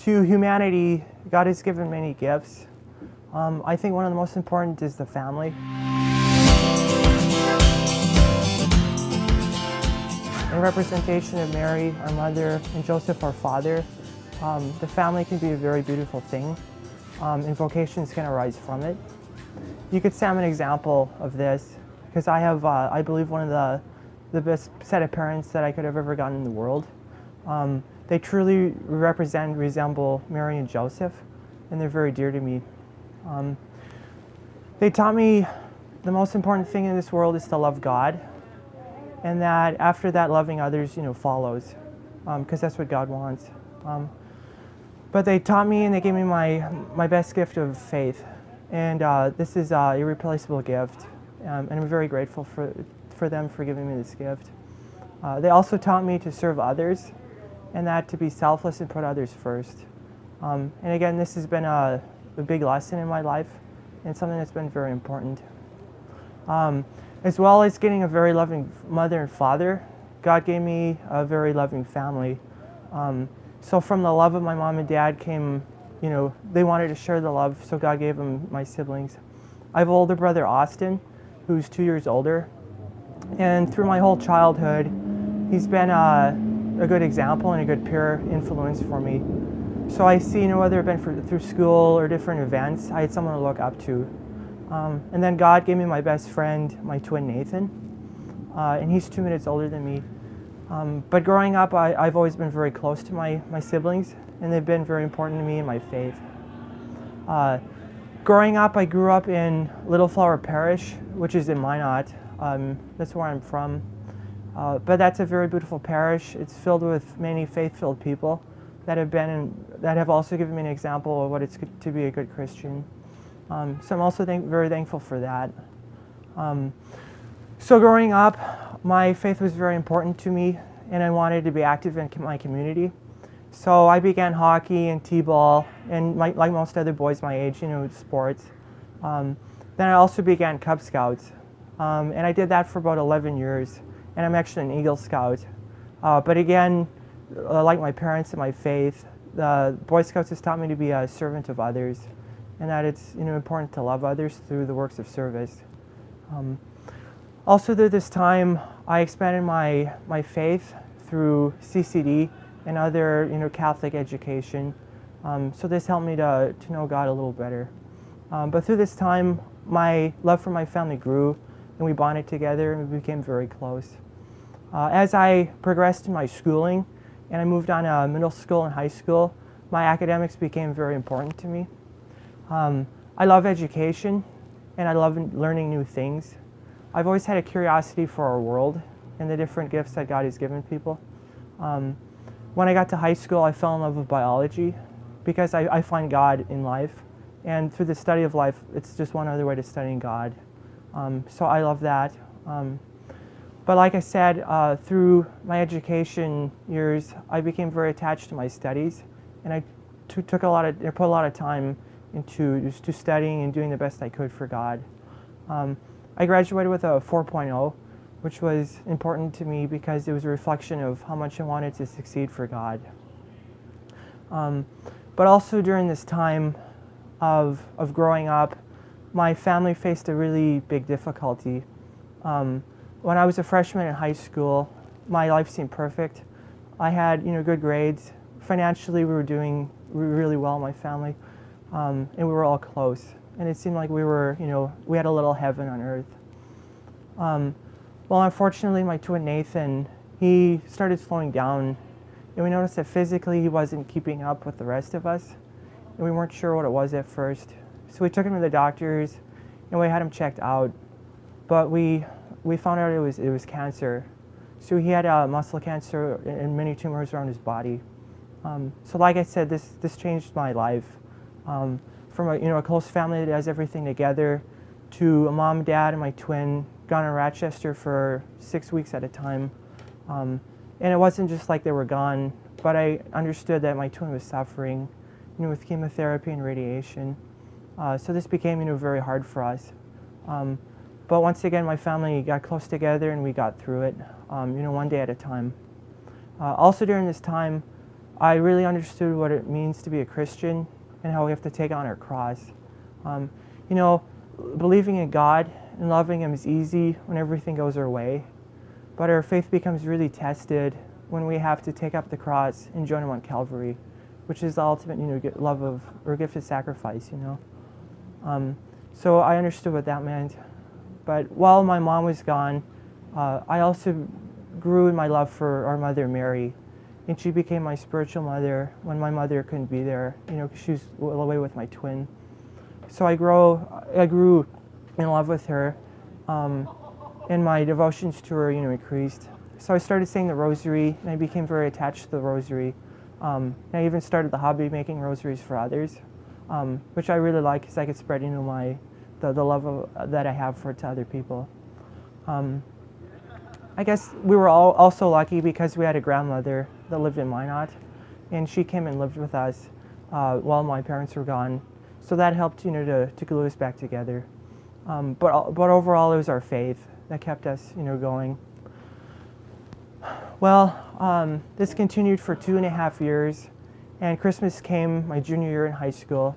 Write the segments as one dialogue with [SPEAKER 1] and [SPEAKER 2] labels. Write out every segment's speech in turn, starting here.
[SPEAKER 1] to humanity, God has given many gifts. I think one of the most important is the family. In representation of Mary, our mother, and Joseph, our father, the family can be a very beautiful thing, and vocations can arise from it. You could say I'm an example of this, because I have, I believe, one of the best set of parents that I could have ever gotten in the world. They truly resemble Mary and Joseph, and they're very dear to me. They taught me the most important thing in this world is to love God, and that after that, loving others, follows, because that's what God wants. But they taught me, and they gave me my best gift of faith, and this is an irreplaceable gift, and I'm very grateful for them for giving me this gift. They also taught me to serve others, and that to be selfless and put others first. And again, this has been a big lesson in my life, and something that's been very important. As well as getting a very loving mother and father, God gave me a very loving family. So from the love of my mom and dad came, they wanted to share the love, so God gave them my siblings. I have an older brother, Austin, who's 2 years older. And through my whole childhood, he's been a good example and a good peer influence for me. So I see, whether it been through school or different events, I had someone to look up to. And then God gave me my best friend, my twin Nathan, and he's 2 minutes older than me. But growing up, I've always been very close to my siblings, and they've been very important to me in my faith. Growing up, I grew up in Little Flower Parish, which is in Minot. That's where I'm from. But that's a very beautiful parish. It's filled with many faith-filled people that have also given me an example of what it's to be a good Christian. So I'm also very thankful for that. So growing up, my faith was very important to me, and I wanted to be active in my community. So I began hockey and t-ball, and like most other boys my age, sports. Then I also began Cub Scouts, and I did that for about 11 years, and I'm actually an Eagle Scout. But again, like my parents and my faith, the Boy Scouts has taught me to be a servant of others, and that it's important to love others through the works of service. Also through this time, I expanded my faith through CCD and other Catholic education. So this helped me to know God a little better. But through this time, my love for my family grew, and we bonded together, and we became very close. As I progressed in my schooling, and I moved on to middle school and high school, my academics became very important to me. I love education, and I love learning new things. I've always had a curiosity for our world and the different gifts that God has given people. When I got to high school, I fell in love with biology because I find God in life, and through the study of life, it's just one other way to studying God. So I love that. But like I said, through my education years, I became very attached to my studies, and I put a lot of time into studying and doing the best I could for God. I graduated with a 4.0, which was important to me because it was a reflection of how much I wanted to succeed for God. But also during this time of growing up, my family faced a really big difficulty. When I was a freshman in high school, my life seemed perfect. I had good grades. Financially, we were doing really well in my family, and we were all close. And it seemed like we were, we had a little heaven on earth. Well, unfortunately, my twin Nathan, he started slowing down, and we noticed that physically he wasn't keeping up with the rest of us, and we weren't sure what it was at first. So we took him to the doctors, and we had him checked out, but we found out it was cancer. So he had muscle cancer and many tumors around his body. So like I said, this changed my life. From a close family that does everything together, to a mom, dad, and my twin gone in Rochester for 6 weeks at a time. And it wasn't just like they were gone, but I understood that my twin was suffering, with chemotherapy and radiation. So this became, very hard for us. But once again, my family got close together and we got through it, one day at a time. Also during this time, I really understood what it means to be a Christian and how we have to take on our cross. You know, believing in God and loving Him is easy when everything goes our way, but our faith becomes really tested when we have to take up the cross and join Him on Calvary, which is the ultimate, love of or gift of sacrifice. So I understood what that meant. But while my mom was gone, I also grew in my love for our mother Mary, and she became my spiritual mother when my mother couldn't be there. Because she was away with my twin. So I grew in love with her, and my devotions to her, increased. So I started saying the rosary, and I became very attached to the rosary. And I even started the hobby of making rosaries for others, which I really like because I could spread, the love that I have to other people. I guess we were all also lucky because we had a grandmother that lived in Minot, and she came and lived with us while my parents were gone. So that helped, to glue us back together. But overall, it was our faith that kept us, going. Well, this continued for 2.5 years, and Christmas came my junior year in high school,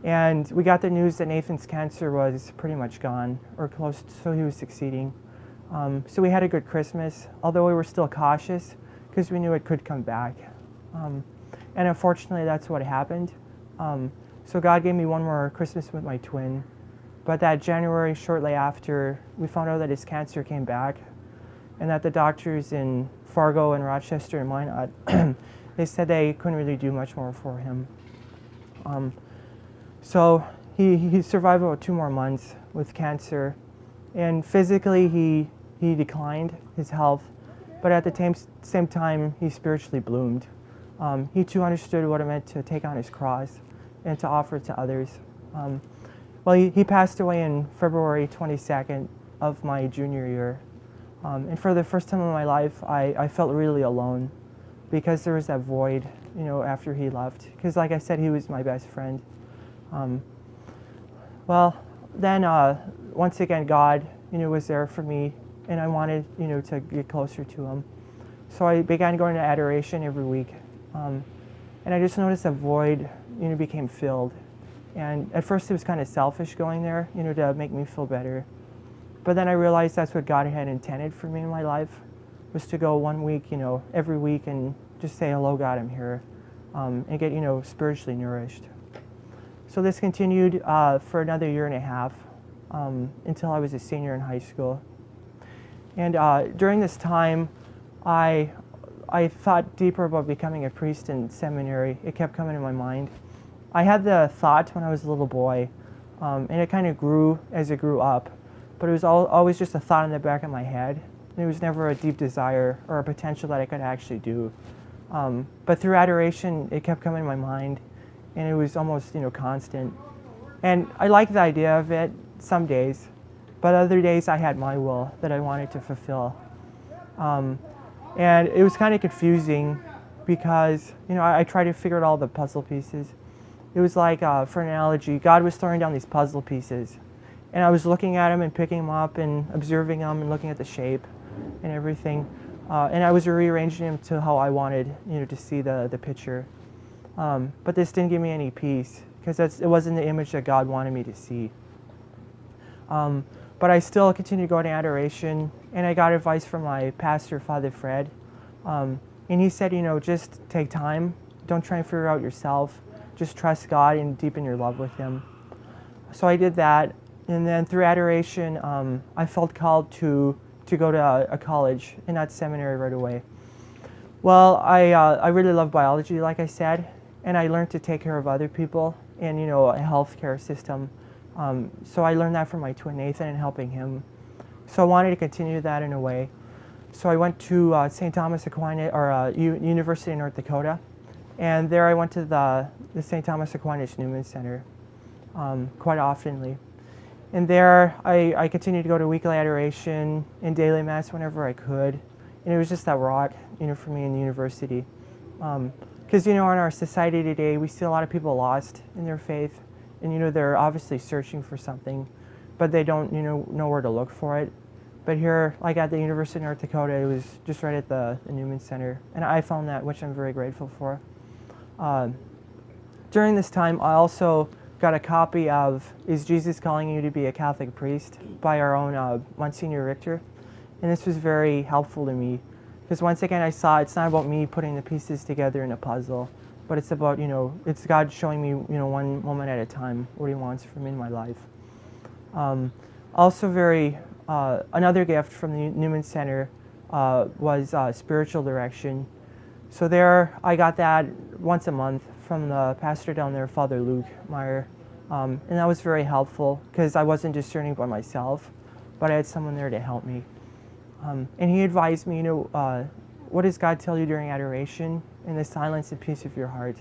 [SPEAKER 1] and we got the news that Nathan's cancer was pretty much gone, or close, so he was succeeding. So we had a good Christmas, although we were still cautious because we knew it could come back. And unfortunately, that's what happened. So God gave me one more Christmas with my twin. But that January, shortly after, we found out that his cancer came back, and that the doctors in Fargo and Rochester and Minot, they said they couldn't really do much more for him. So he survived about 2 more months with cancer, and physically he declined his health, but at the same time he spiritually bloomed. He too understood what it meant to take on his cross and to offer it to others. Well, he passed away in February 22nd of my junior year. And for the first time in my life, I felt really alone because there was that void, after he left. Because like I said, he was my best friend. Well, then once again, God, was there for me, and I wanted, to get closer to Him. So I began going to Adoration every week. And I just noticed that void, became filled. And at first it was kind of selfish going there, to make me feel better. But then I realized that's what God had intended for me in my life, was to go 1 week, every week and just say, hello, God, I'm here, and get, spiritually nourished. So this continued for another 1.5 years until I was a senior in high school. And during this time, I thought deeper about becoming a priest in seminary. It kept coming to my mind. I had the thought when I was a little boy, and it kind of grew as it grew up, but it was always just a thought in the back of my head. And it was never a deep desire or a potential that I could actually do. But through Adoration, it kept coming to my mind, and it was almost, constant. And I liked the idea of it some days, but other days I had my will that I wanted to fulfill. And it was kind of confusing because, I tried to figure out all the puzzle pieces. It was like, for an analogy, God was throwing down these puzzle pieces, and I was looking at them and picking them up and observing them and looking at the shape and everything. And I was rearranging them to how I wanted, to see the picture. But this didn't give me any peace because it wasn't the image that God wanted me to see. But I still continued going to Adoration, and I got advice from my pastor, Father Fred. And he said, just take time. Don't try and figure it out yourself. Just trust God and deepen your love with Him. So I did that. And then through Adoration, I felt called to go to a college and not seminary right away. Well, I really love biology, like I said, and I learned to take care of other people in, a healthcare system. So I learned that from my twin Nathan and helping him. So I wanted to continue that in a way. So I went to St. Thomas Aquinas, or University of North Dakota, and there I went to the St. Thomas Aquinas Newman Center quite oftenly. And there I continued to go to weekly adoration and daily mass whenever I could. And it was just that rock, for me in the university. Because, in our society today, we see a lot of people lost in their faith. And, they're obviously searching for something, but they don't, know where to look for it. But here, like at the University of North Dakota, it was just right at the Newman Center. And I found that, which I'm very grateful for. During this time, I also got a copy of Is Jesus Calling You to Be a Catholic Priest by our own Monsignor Richter. And this was very helpful to me. Because once again, I saw it's not about me putting the pieces together in a puzzle, but it's about, it's God showing me, one moment at a time what He wants from me in my life. Also another gift from the Newman Center was spiritual direction. So there, I got that once a month from the pastor down there, Father Luke Meyer. And that was very helpful because I wasn't discerning by myself, but I had someone there to help me. And he advised me, what does God tell you during adoration? In the silence and peace of your heart.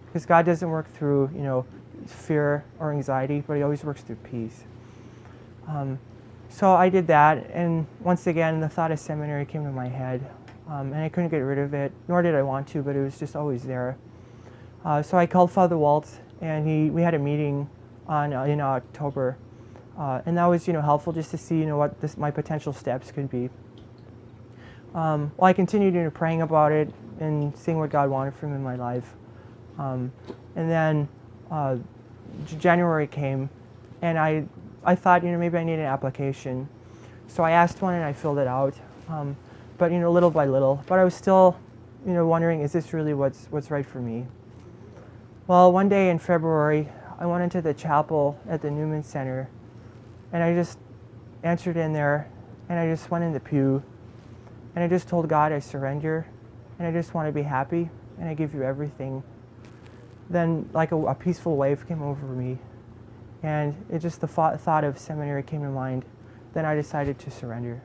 [SPEAKER 1] Because God doesn't work through, fear or anxiety, but He always works through peace. So I did that, and once again, the thought of seminary came to my head, and I couldn't get rid of it, nor did I want to, but it was just always there. So I called Father Waltz, and we had a meeting in October, and that was helpful just to see what my potential steps could be. Well, I continued praying about it and seeing what God wanted from me in my life, and then January came, and I thought maybe I need an application, so I asked one and I filled it out, but little by little. But I was still wondering, is this really what's right for me? Well, one day in February, I went into the chapel at the Newman Center, and I just answered in there, and I just went in the pew, and I just told God I surrender, and I just want to be happy, and I give you everything. Then like a peaceful wave came over me, and the thought of seminary came to mind. Then I decided to surrender.